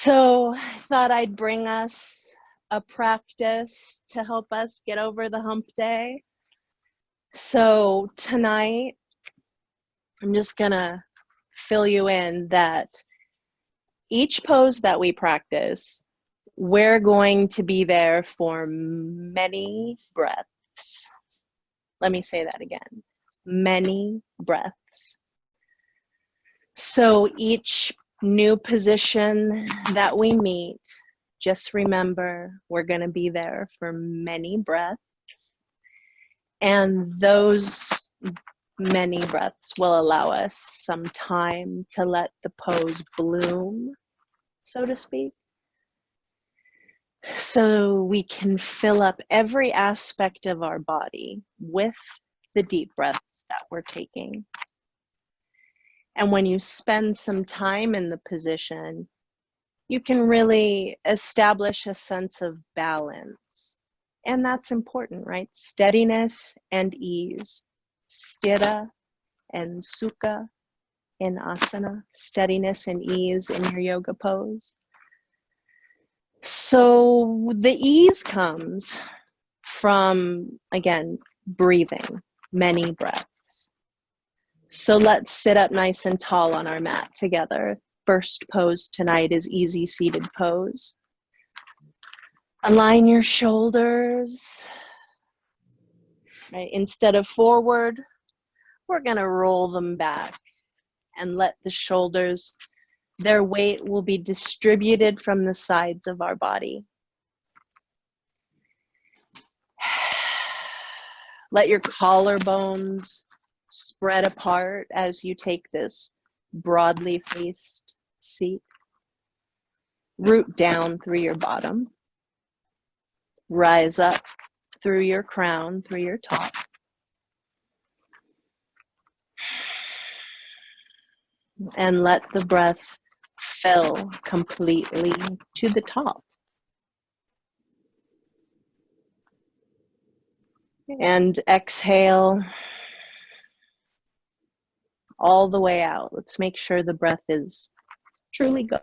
So I thought I'd bring us a practice to help us get over the hump day. So tonight, I'm just gonna fill you in that each pose that we practice, we're going to be there for many breaths. Let me say that again, many breaths. So each new position that we meet, just remember we're going to be there for many breaths, and those many breaths will allow us some time to let the pose bloom, so to speak, so we can fill up every aspect of our body with the deep breaths that we're taking. And when you spend some time in the position, you can really establish a sense of balance. And that's important, right? Steadiness and ease. Sthira and sukha in asana. Steadiness and ease in your yoga pose. So the ease comes from, again, breathing, many breaths. So let's sit up nice and tall on our mat together. First pose tonight is easy seated pose. Align your shoulders. Right? Instead of forward, we're gonna roll them back and let the shoulders, their weight will be distributed from the sides of our body. Let your collarbones spread apart as you take this broadly faced seat. Root down through your bottom. Rise up through your crown, through your top. And let the breath fill completely to the top. And exhale all the way out. Let's make sure the breath is truly good.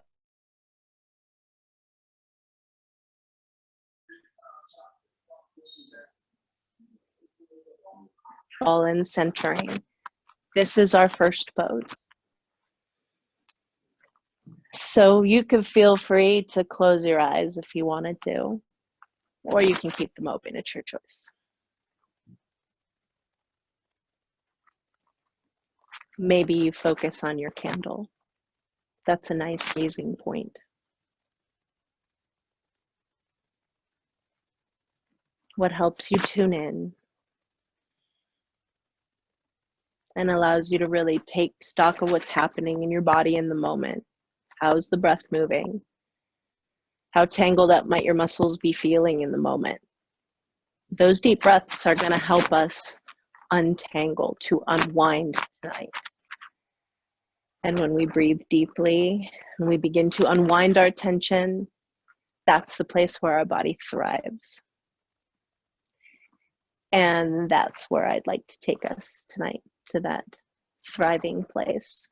All in centering. This is our first pose. So you could feel free to close your eyes if you wanted to, or you can keep them open, it's your choice. Maybe you focus on your candle. That's a nice gazing point. What helps you tune in and allows you to really take stock of what's happening in your body in the moment. How's the breath moving? How tangled up might your muscles be feeling in the moment? Those deep breaths are going to help us untangle, to unwind tonight. And when we breathe deeply and we begin to unwind our tension, that's the place where our body thrives. And that's where I'd like to take us tonight, to that thriving place.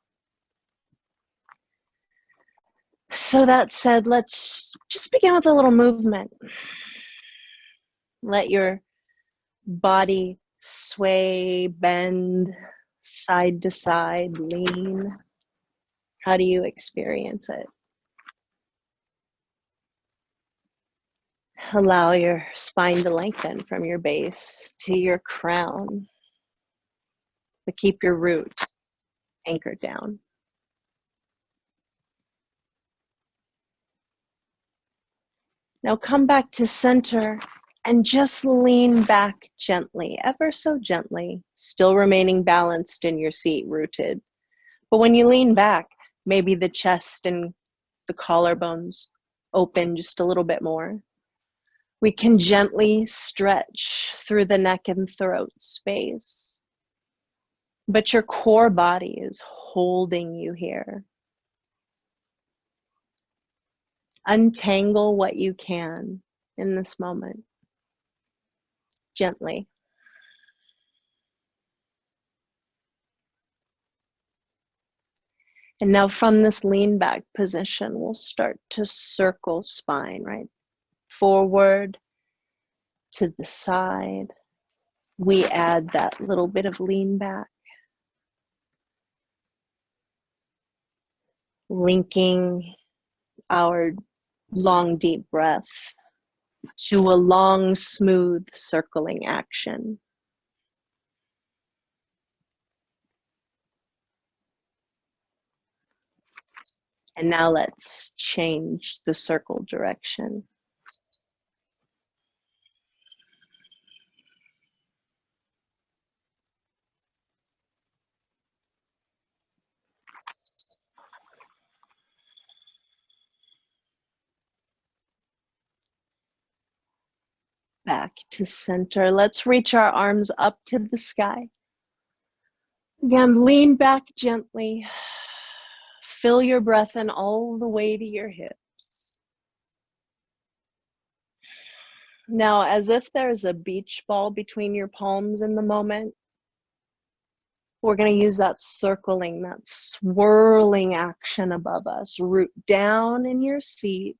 So that said, let's just begin with a little movement. Let your body sway, bend, side to side, lean. How do you experience it? Allow your spine to lengthen from your base to your crown, but keep your root anchored down. Now come back to center and just lean back gently, ever so gently, still remaining balanced in your seat, rooted. But when you lean back, maybe the chest and the collarbones open just a little bit more. We can gently stretch through the neck and throat space. But your core body is holding you here. Untangle what you can in this moment, gently. And now from this lean back position, we'll start to circle spine, right? Forward to the side. We add that little bit of lean back, linking our long, deep breath to a long, smooth circling action. And now let's change the circle direction. Back to center. Let's reach our arms up to the sky. Again, lean back gently. Fill your breath in all the way to your hips. Now, as if there's a beach ball between your palms in the moment, we're going to use that circling, that swirling action above us. Root down in your seat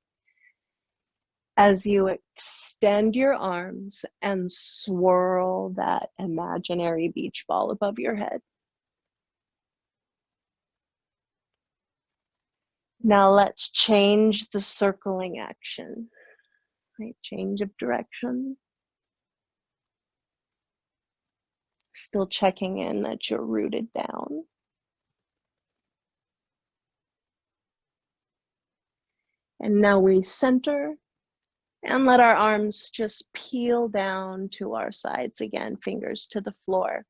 as you extend your arms and swirl that imaginary beach ball above your head. Now let's change the circling action, right? Change of direction. Still checking in that you're rooted down. And now we center and let our arms just peel down to our sides again, fingers to the floor.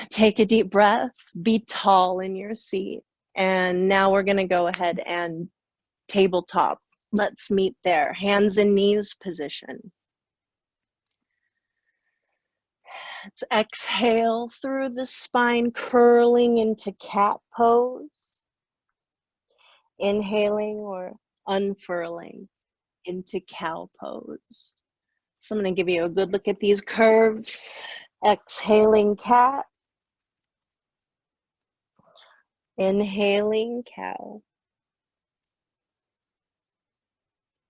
Take a deep breath, be tall in your seat. And now we're going to go ahead and tabletop. Let's meet there, hands and knees position. Let's exhale through the spine, curling into cat pose. Inhaling or unfurling into cow pose. So I'm going to give you a good look at these curves. Exhaling cat. Inhaling cow.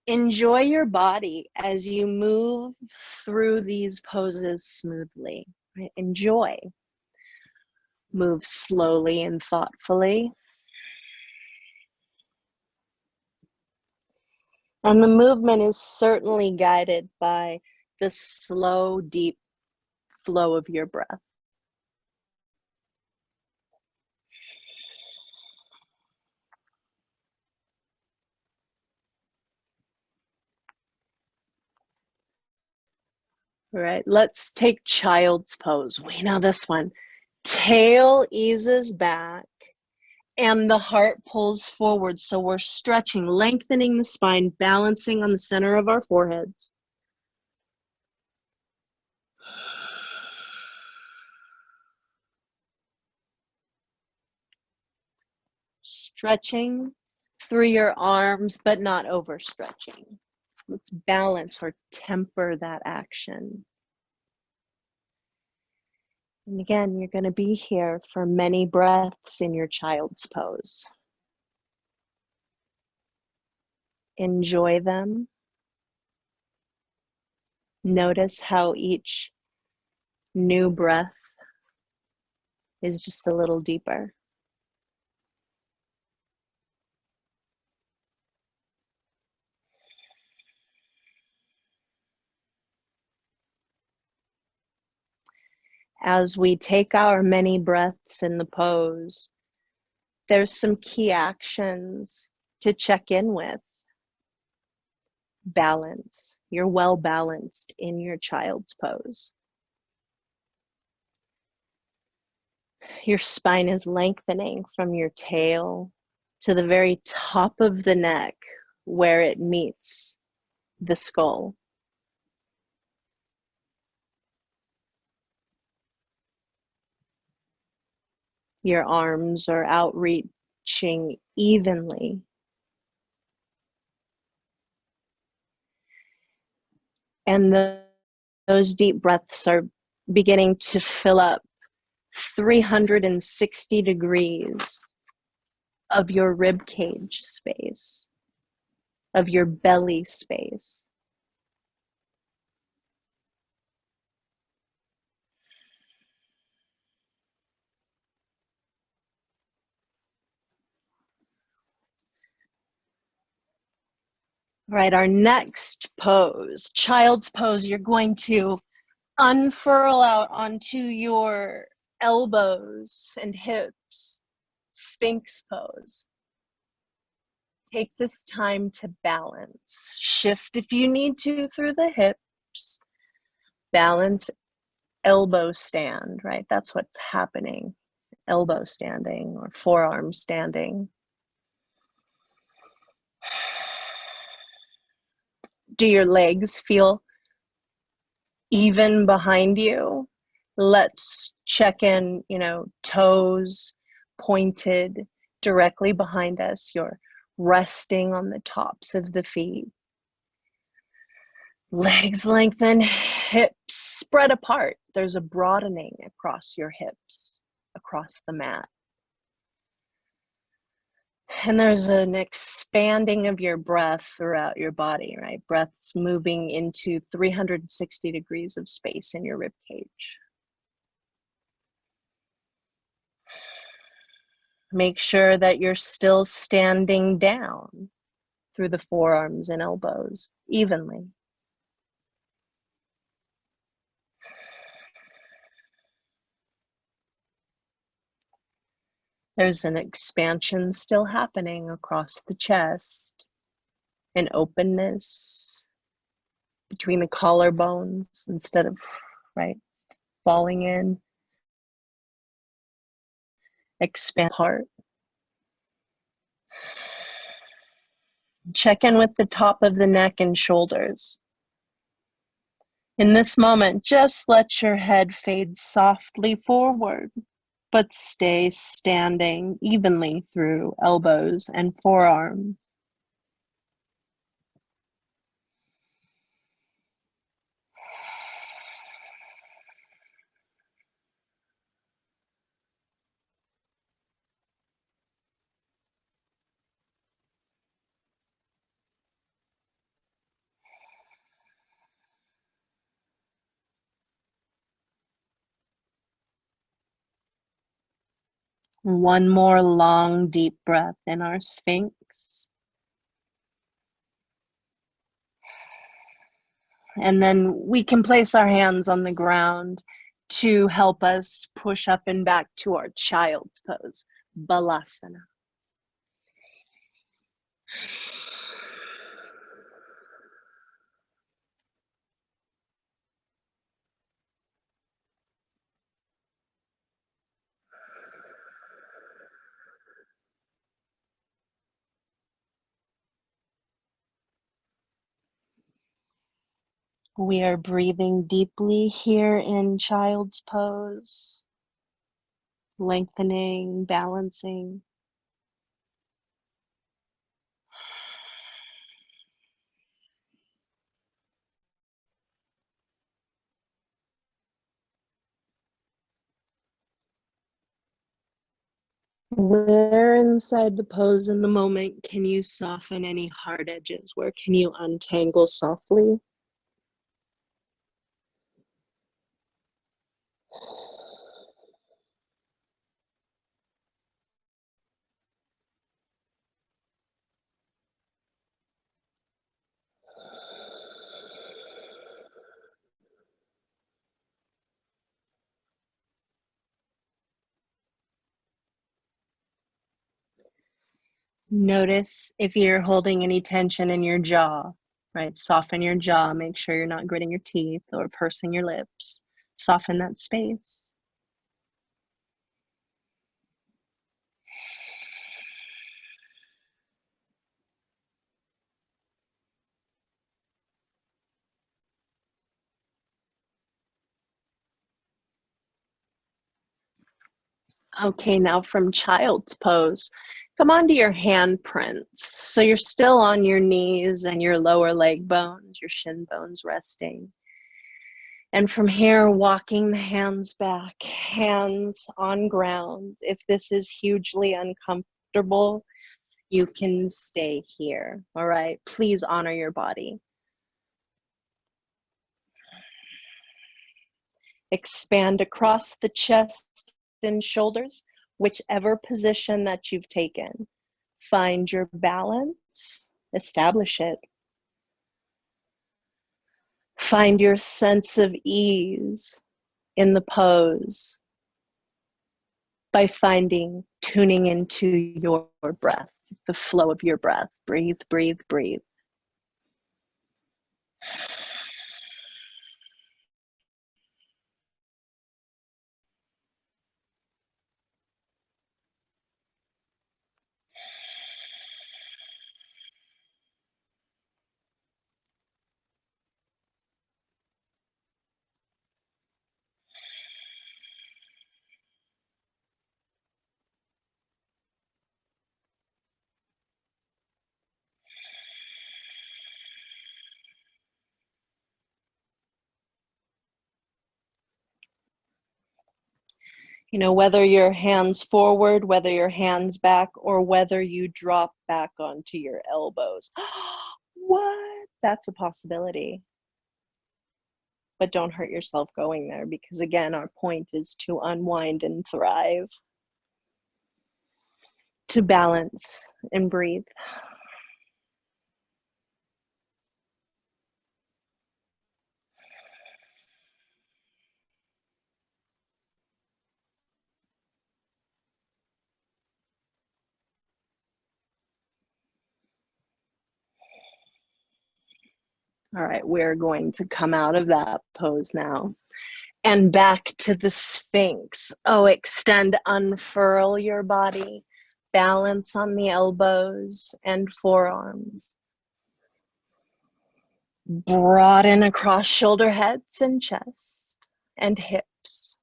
Enjoy your body as you move through these poses smoothly. Right? Enjoy. Move slowly and thoughtfully. And the movement is certainly guided by the slow, deep flow of your breath. All right, let's take child's pose. We know this one. Tail eases back and the heart pulls forward. So we're stretching, lengthening the spine, balancing on the center of our foreheads. Stretching through your arms, but not overstretching. Let's balance or temper that action. And again, you're going to be here for many breaths in your child's pose. Enjoy them. Notice how each new breath is just a little deeper. As we take our many breaths in the pose, there's some key actions to check in with. Balance. You're well balanced in your child's pose. Your spine is lengthening from your tail to the very top of the neck where it meets the skull. Your arms are outreaching evenly. And those deep breaths are beginning to fill up 360 degrees of your rib cage space, of your belly space. Right, our next pose, child's pose, you're going to unfurl out onto your elbows and hips, Sphinx pose. Take this time to balance. Shift if you need to through the hips. Balance, elbow stand, right? That's what's happening. Elbow standing or forearm standing. Do your legs feel even behind you? Let's check in, toes pointed directly behind us. You're resting on the tops of the feet. Legs lengthen, hips spread apart. There's a broadening across your hips, across the mat. And there's an expanding of your breath throughout your body, right? Breath's moving into 360 degrees of space in your rib cage. Make sure that you're still standing down through the forearms and elbows evenly. There's an expansion still happening across the chest, an openness between the collarbones instead of, right, falling in. Expand apart. Check in with the top of the neck and shoulders. In this moment, just let your head fade softly forward, but stay standing evenly through elbows and forearms. One more long, deep breath in our Sphinx. And then we can place our hands on the ground to help us push up and back to our child's pose, Balasana. We are breathing deeply here in child's pose, lengthening, balancing. Where inside the pose in the moment can you soften any hard edges? Where can you untangle softly? Notice if you're holding any tension in your jaw, right? Soften your jaw. Make sure you're not gritting your teeth or pursing your lips. Soften that space. Okay, now from child's pose, come onto your hand prints. So you're still on your knees and your lower leg bones, your shin bones resting. And from here, walking the hands back, hands on ground. If this is hugely uncomfortable, you can stay here, all right? Please honor your body. Expand across the chest and shoulders, whichever position that you've taken. Find your balance, establish it. Find your sense of ease in the pose by tuning into your breath, the flow of your breath. Breathe, breathe, breathe. You know, whether your hands forward, whether your hands back, or whether you drop back onto your elbows. What? That's a possibility. But don't hurt yourself going there, because again, our point is to unwind and thrive, to balance and breathe. All right, we're going to come out of that pose now and back to the Sphinx. Oh, extend, unfurl your body, balance on the elbows and forearms. Broaden across shoulder heads and chest and hips.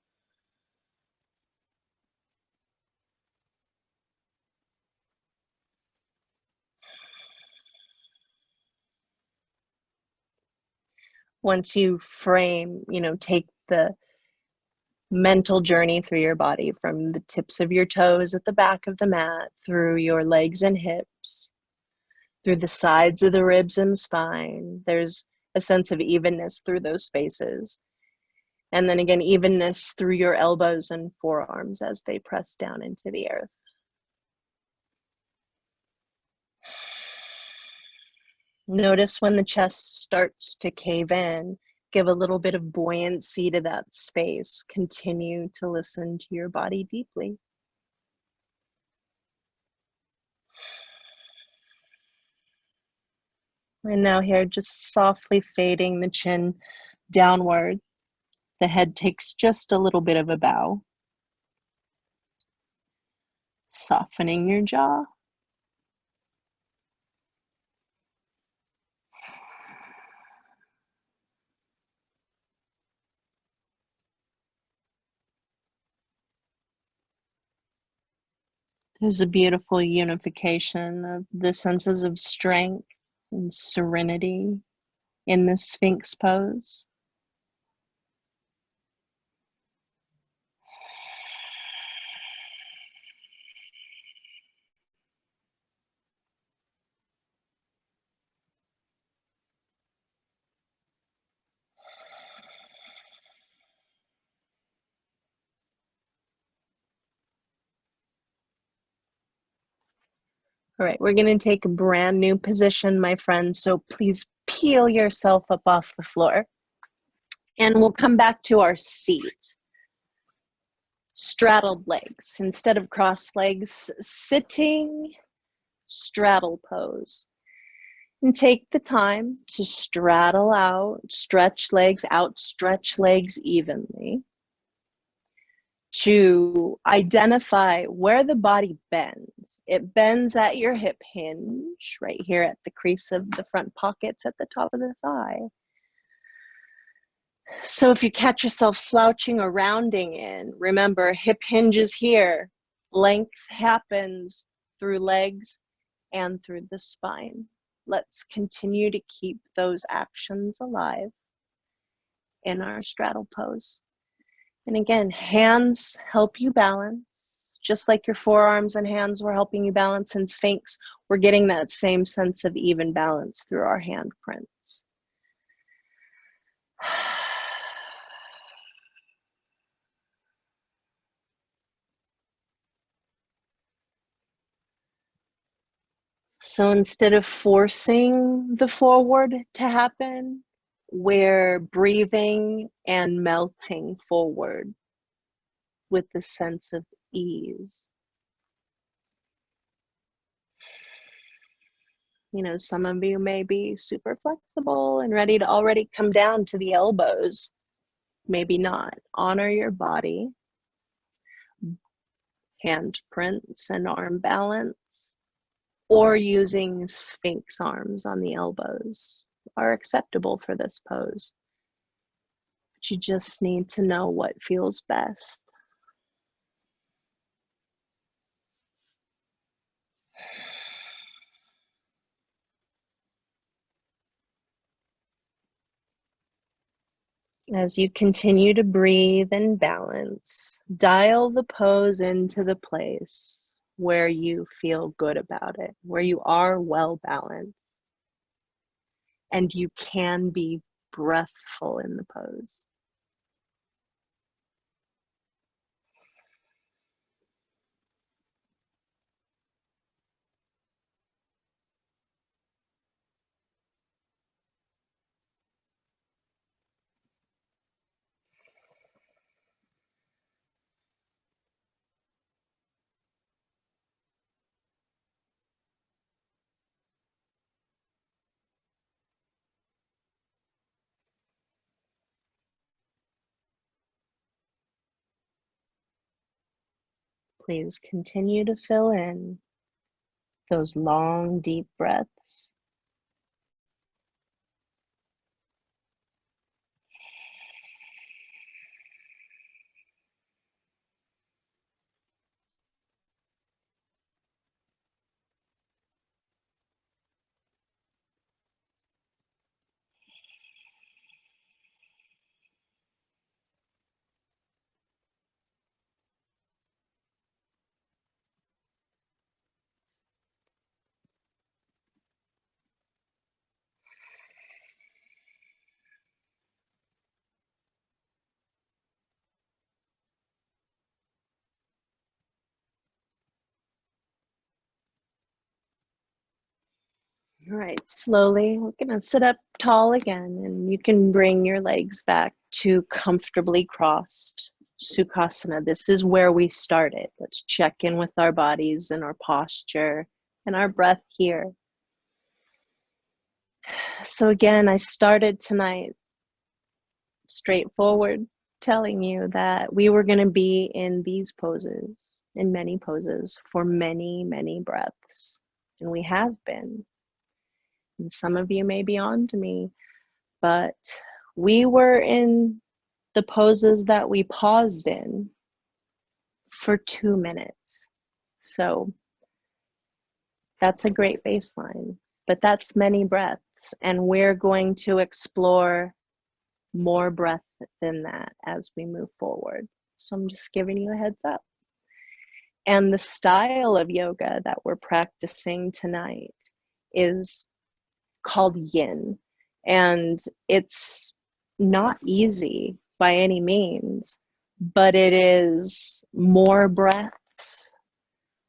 Once you frame, take the mental journey through your body from the tips of your toes at the back of the mat, through your legs and hips, through the sides of the ribs and spine. There's a sense of evenness through those spaces. And then again, evenness through your elbows and forearms as they press down into the earth. Notice when the chest starts to cave in, give a little bit of buoyancy to that space. Continue to listen to your body deeply. And now here, just softly fading the chin downward. The head takes just a little bit of a bow. Softening your jaw. There's a beautiful unification of the senses of strength and serenity in the Sphinx pose. All right, we're going to take a brand new position, my friends. So please peel yourself up off the floor. And we'll come back to our seat. Straddled legs. Instead of crossed legs, sitting straddle pose. And take the time to straddle out, stretch legs out, stretch legs evenly. To identify where the body bends. It bends at your hip hinge, right here at the crease of the front pockets at the top of the thigh. So if you catch yourself slouching or rounding in, remember hip hinge is here. Length happens through legs and through the spine. Let's continue to keep those actions alive. in our straddle pose. And again, hands help you balance. Just like your forearms and hands were helping you balance in Sphinx, we're getting that same sense of even balance through our handprints. So instead of forcing the forward to happen, we're breathing and melting forward with the sense of ease. You know, some of you may be super flexible and ready to already come down to the elbows. Maybe not. Honor your body. Hand prints and arm balance, or using Sphinx arms on the elbows are acceptable for this pose. But you just need to know what feels best. As you continue to breathe and balance, dial the pose into the place where you feel good about it, where you are well balanced, and you can be breathful in the pose. Please continue to fill in those long, deep breaths. All right, slowly, we're gonna sit up tall again, and you can bring your legs back to comfortably crossed Sukhasana. This is where we started. Let's check in with our bodies and our posture and our breath here. So again, I started tonight straightforward, telling you that we were gonna be in these poses, in many poses, for many, many breaths, and we have been. And some of you may be on to me, but we were in the poses that we paused in for 2 minutes. So that's a great baseline, but that's many breaths, and we're going to explore more breath than that as we move forward. So I'm just giving you a heads up. And the style of yoga that we're practicing tonight is called yin, and it's not easy by any means, but it is more breaths,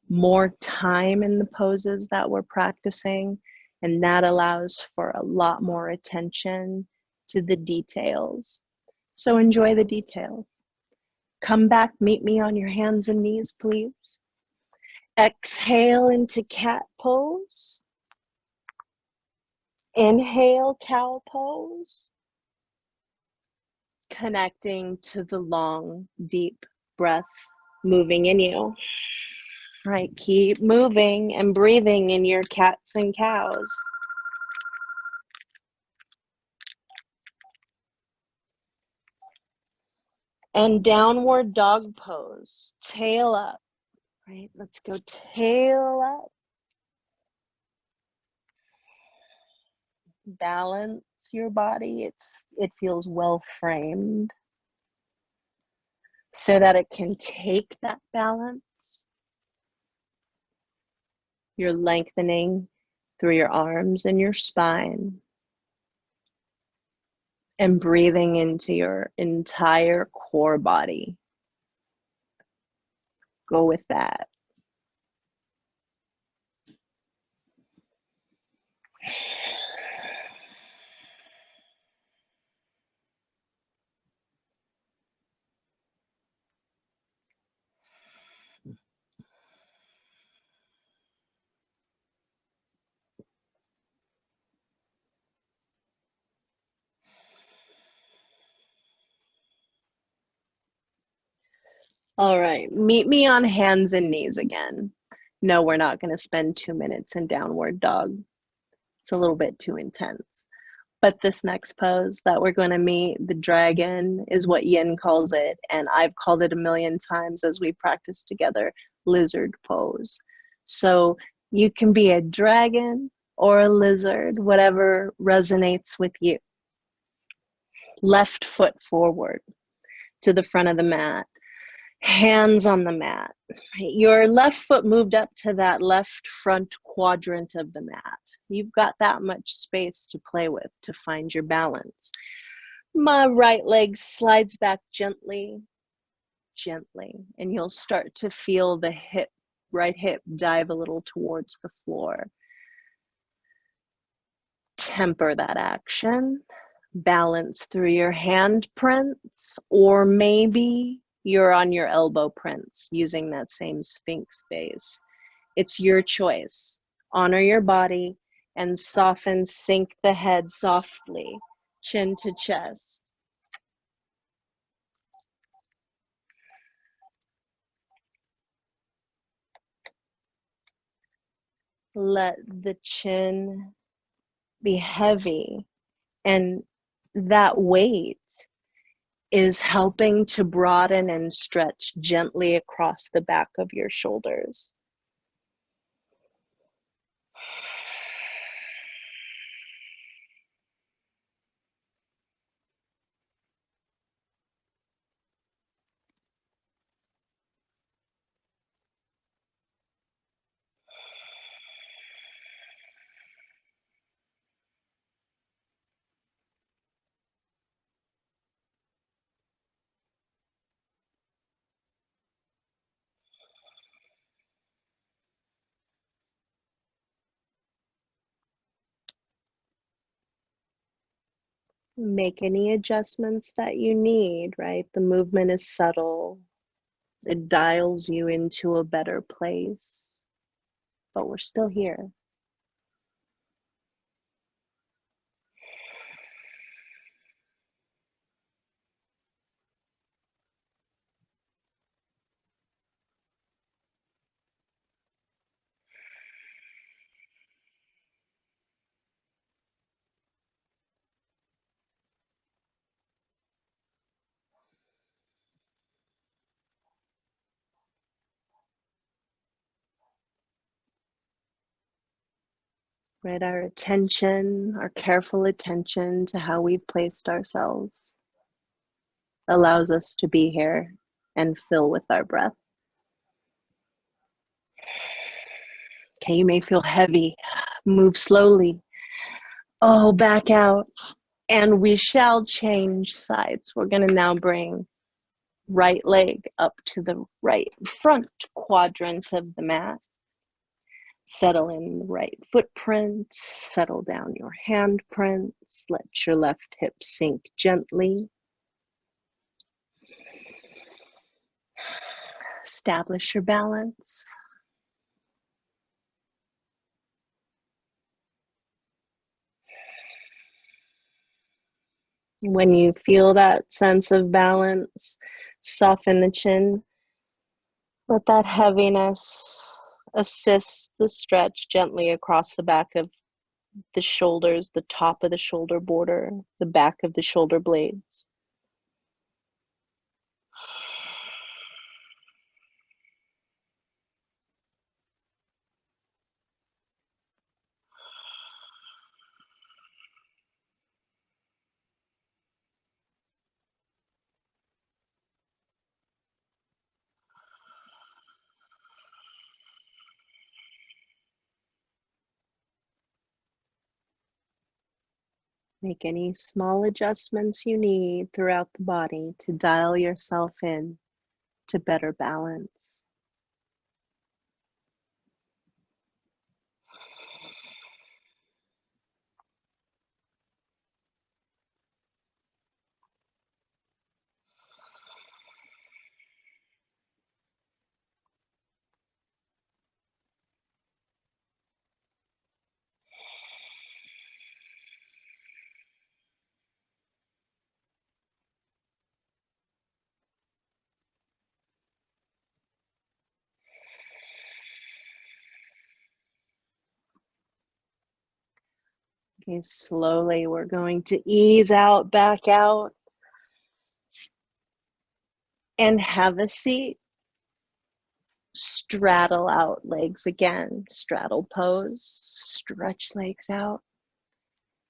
more time in the poses that we're practicing, and that allows for a lot more attention to the details. So enjoy the details. Come back, meet me on your hands and knees, please. Exhale into cat pose. Inhale, cow pose. Connecting to the long, deep breath moving in you. All right, keep moving and breathing in your cats and cows. And downward dog pose, tail up. Right, let's go tail up. balance your body. It feels well framed so that it can take that balance. You're lengthening through your arms and your spine and breathing into your entire core body. Go with that. All right, meet me on hands and knees again. No, we're not going to spend 2 minutes in downward dog. It's a little bit too intense. But this next pose that we're going to meet, the dragon, is what Yin calls it, and I've called it a million times as we practice together, lizard pose. So you can be a dragon or a lizard, whatever resonates with you. Left foot forward to the front of the mat. Hands on the mat. Your left foot moved up to that left front quadrant of the mat. You've got that much space to play with to find your balance. My right leg slides back gently, and you'll start to feel the right hip dive a little towards the floor. Temper that action. Balance through your hand prints, or maybe you're on your elbow prints using that same Sphinx base. It's your choice. Honor your body and soften, sink the head softly, chin to chest. Let the chin be heavy, and that weight is helping to broaden and stretch gently across the back of your shoulders. Make any adjustments that you need, right? The movement is subtle. It dials you into a better place, but we're still here. Right, our attention, our careful attention to how we've placed ourselves allows us to be here and fill with our breath. Okay, you may feel heavy. Move slowly. Oh, back out. And we shall change sides. We're going to now bring right leg up to the right front quadrant of the mat. Settle in the right footprint, settle down your hand prints, let your left hip sink gently. Establish your balance. When you feel that sense of balance, soften the chin. Let that heaviness assist the stretch gently across the back of the shoulders, the top of the shoulder border, the back of the shoulder blades. Make any small adjustments you need throughout the body to dial yourself in to better balance. Okay, slowly we're going to ease out, back out, and have a seat. Straddle out legs again, straddle pose, stretch legs out,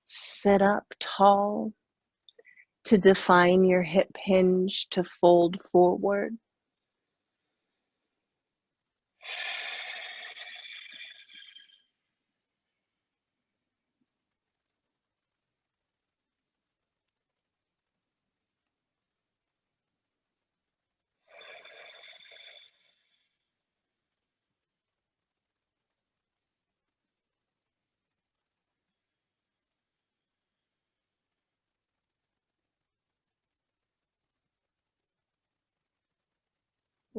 sit up tall to define your hip hinge to fold forward.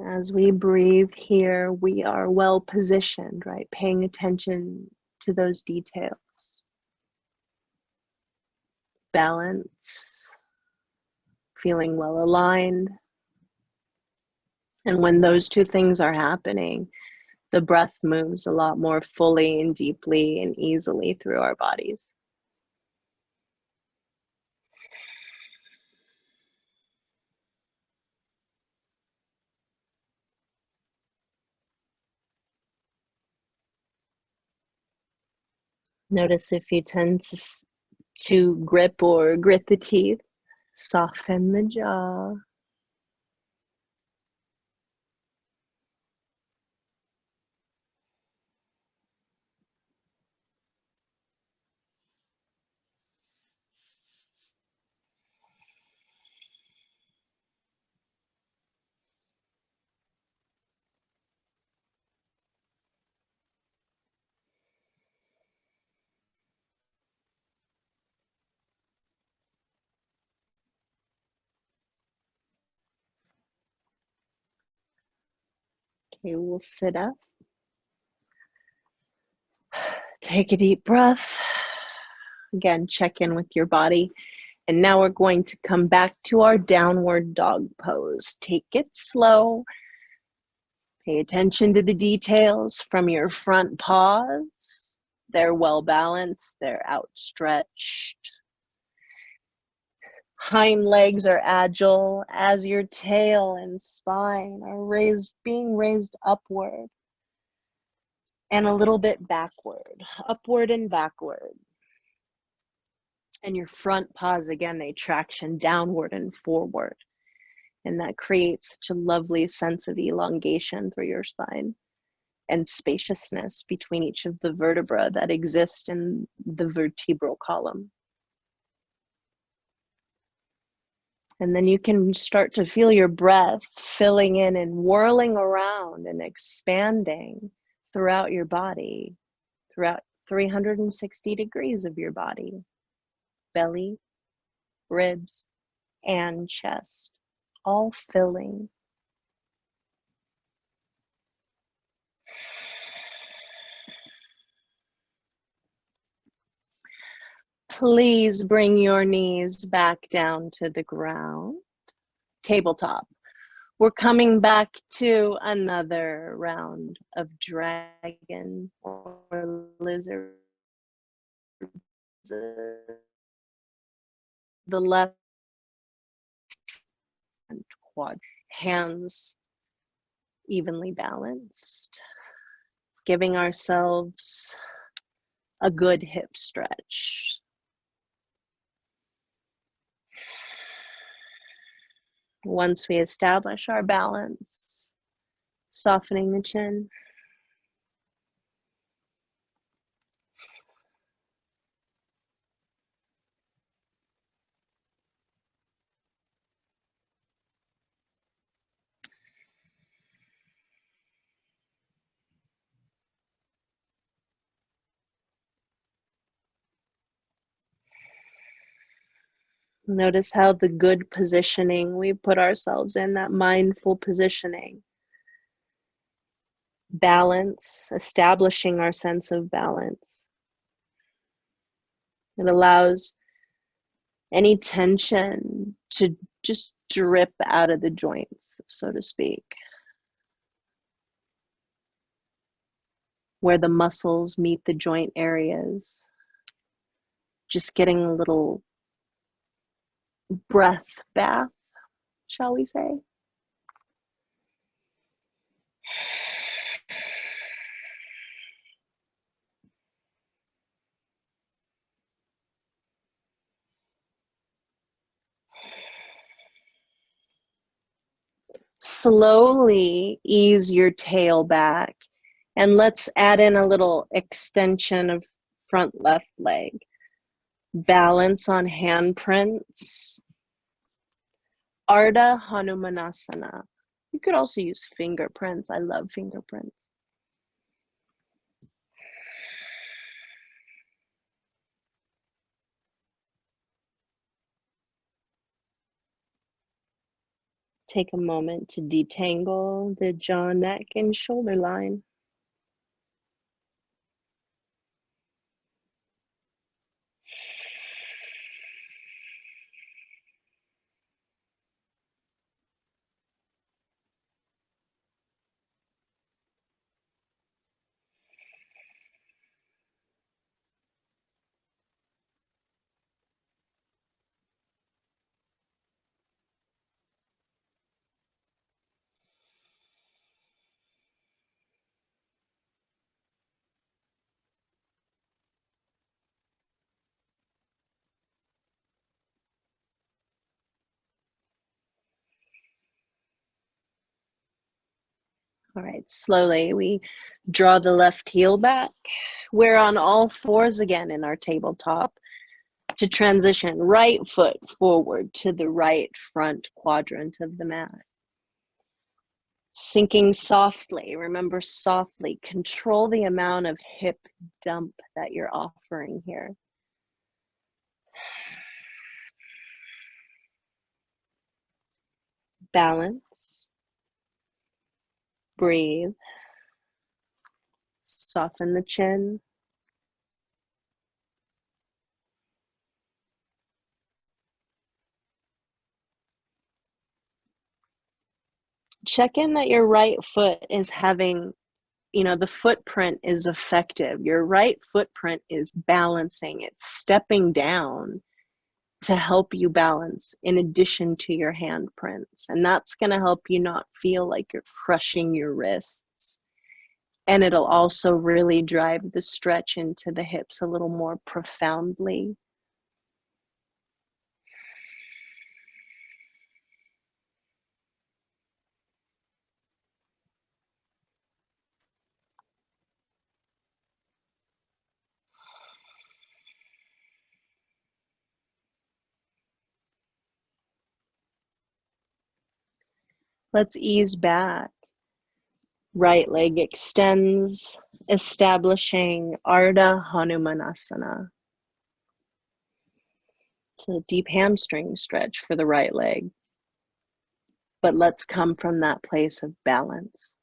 As we breathe here, we are well positioned, right? Paying attention to those details. Balance, feeling well aligned. And when those two things are happening, the breath moves a lot more fully and deeply and easily through our bodies. Notice if you tend to grip or grit the teeth, soften the jaw. Okay, we'll sit up. Take a deep breath. Again, check in with your body. And now we're going to come back to our downward dog pose. Take it slow. Pay attention to the details from your front paws. They're well balanced, they're outstretched. Hind legs are agile as your tail and spine are being raised upward and a little bit backward, upward and backward. And your front paws, again, they traction downward and forward. And that creates such a lovely sense of elongation through your spine and spaciousness between each of the vertebrae that exist in the vertebral column. And then you can start to feel your breath filling in and whirling around and expanding throughout your body, throughout 360 degrees of your body, belly, ribs, and chest, all filling. Please bring your knees back down to the ground. Tabletop. We're coming back to another round of dragon or lizard. The left and quad, hands evenly balanced, giving ourselves a good hip stretch. Once we establish our balance, softening the chin, Notice how the good positioning we put ourselves in, that mindful positioning, balance, establishing our sense of balance. It allows any tension to just drip out of the joints, so to speak, where the muscles meet the joint areas. Just getting a little breath bath, shall we say. Slowly ease your tail back, and let's add in a little extension of front left leg. Balance on handprints. Ardha Hanumanasana. You could also use fingerprints. I love fingerprints. Take a moment to detangle the jaw, neck, and shoulder line. All right, slowly we draw the left heel back. We're on all fours again in our tabletop to transition right foot forward to the right front quadrant of the mat. Sinking softly, remember softly, control the amount of hip dump that you're offering here. Balance, breathe, soften the chin. Check in that your right foot is having, the footprint is effective. Your right footprint is balancing, it's stepping down to help you balance in addition to your handprints. And that's going to help you not feel like you're crushing your wrists. And it'll also really drive the stretch into the hips a little more profoundly. Let's ease back. Right leg extends, establishing Ardha Hanumanasana. So deep hamstring stretch for the right leg. But let's come from that place of balance.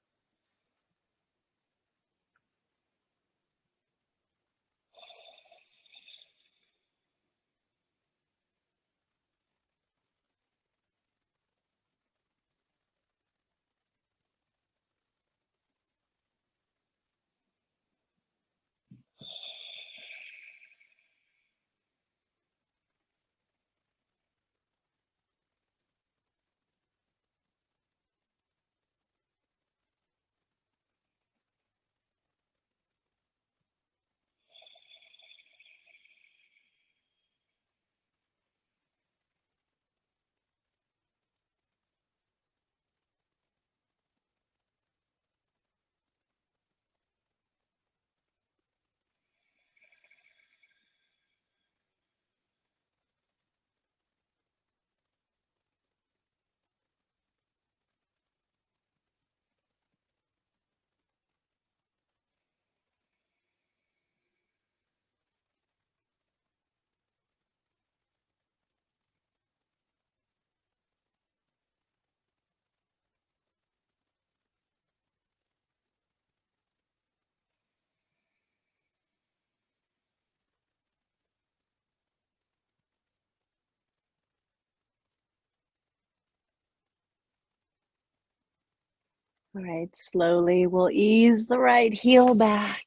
All right, slowly we'll ease the right heel back.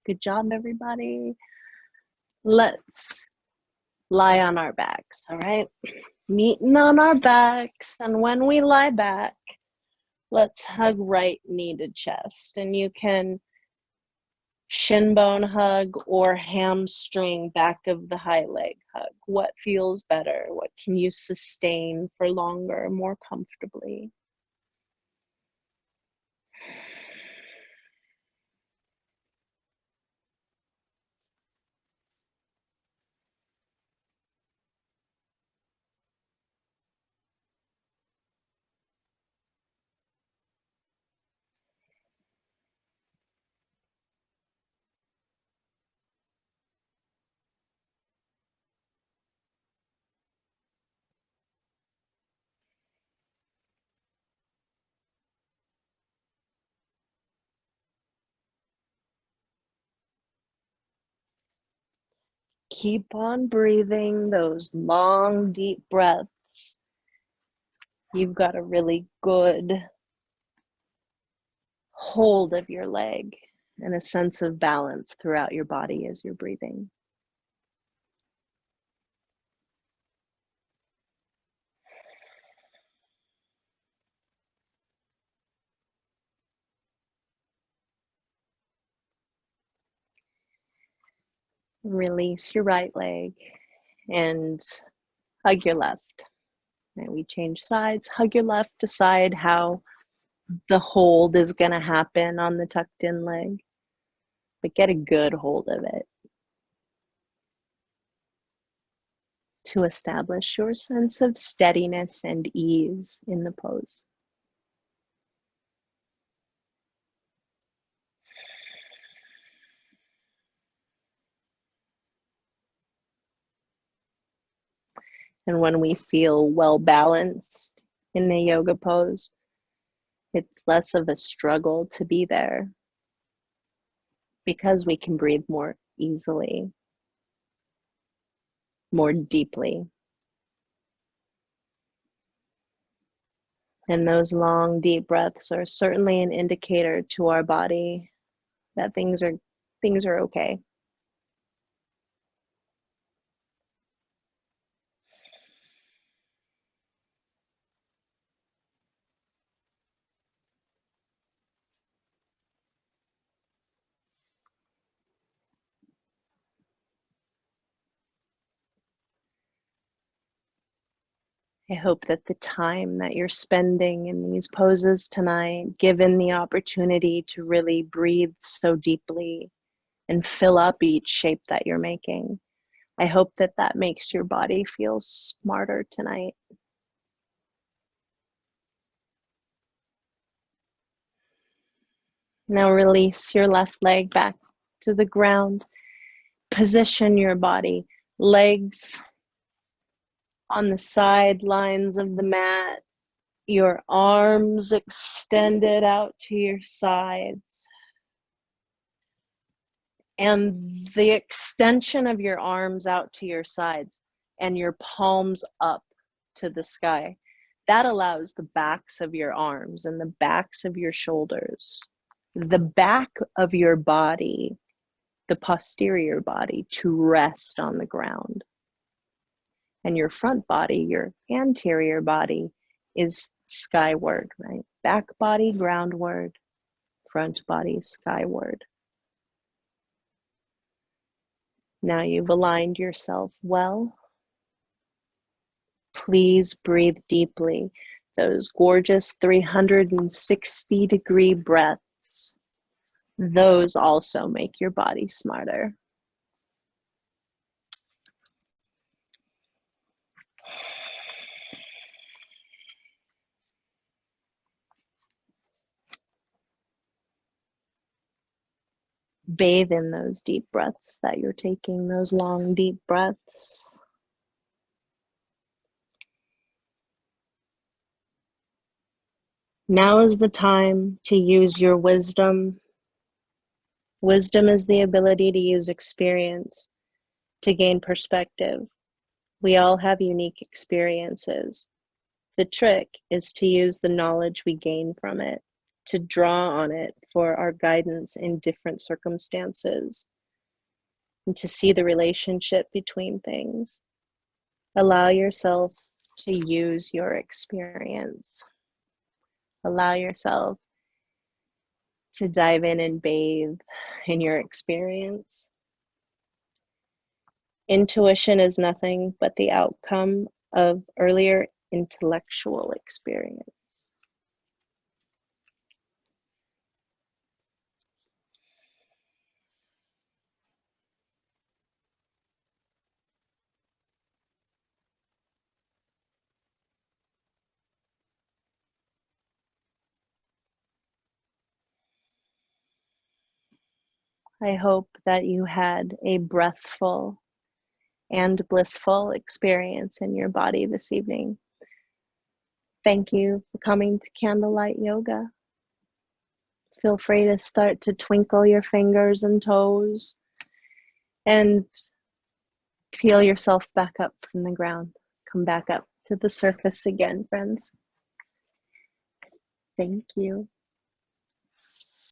Good job, everybody. Let's lie on our backs, all right? Meeting on our backs, and when we lie back, let's hug right knee to chest, and you can shin bone hug or hamstring back of the high leg hug. What feels better? What can you sustain for longer, more comfortably? Keep on breathing those long, deep breaths. You've got a really good hold of your leg and a sense of balance throughout your body as you're breathing. Release your right leg and hug your left. And we change sides. Hug your left, decide how the hold is going to happen on the tucked in leg, but get a good hold of it to establish your sense of steadiness and ease in the pose. And when we feel well balanced in the yoga pose, it's less of a struggle to be there because we can breathe more easily, more deeply. And those long, deep breaths are certainly an indicator to our body that things are okay. I hope that the time that you're spending in these poses tonight, given the opportunity to really breathe so deeply and fill up each shape that you're making, I hope that that makes your body feel smarter tonight. Now release your left leg back to the ground. Position your body, legs on the sidelines of the mat, your arms extended out to your sides. And the extension of your arms out to your sides and your palms up to the sky, that allows the backs of your arms and the backs of your shoulders, the back of your body, the posterior body, to rest on the ground. And your front body, your anterior body, is skyward, right? Back body groundward, front body skyward. Now you've aligned yourself well. Please breathe deeply. Those gorgeous 360-degree breaths, those also make your body smarter. Bathe in those deep breaths that you're taking, those long, deep breaths. Now is the time to use your wisdom. Wisdom is the ability to use experience to gain perspective. We all have unique experiences. The trick is to use the knowledge we gain from it to draw on it for our guidance in different circumstances and to see the relationship between things. Allow yourself to use your experience. Allow yourself to dive in and bathe in your experience. Intuition is nothing but the outcome of earlier intellectual experience. I hope that you had a breathful and blissful experience in your body this evening. Thank you for coming to Candlelight Yoga. Feel free to start to twinkle your fingers and toes and peel yourself back up from the ground. Come back up to the surface again, friends. Thank you.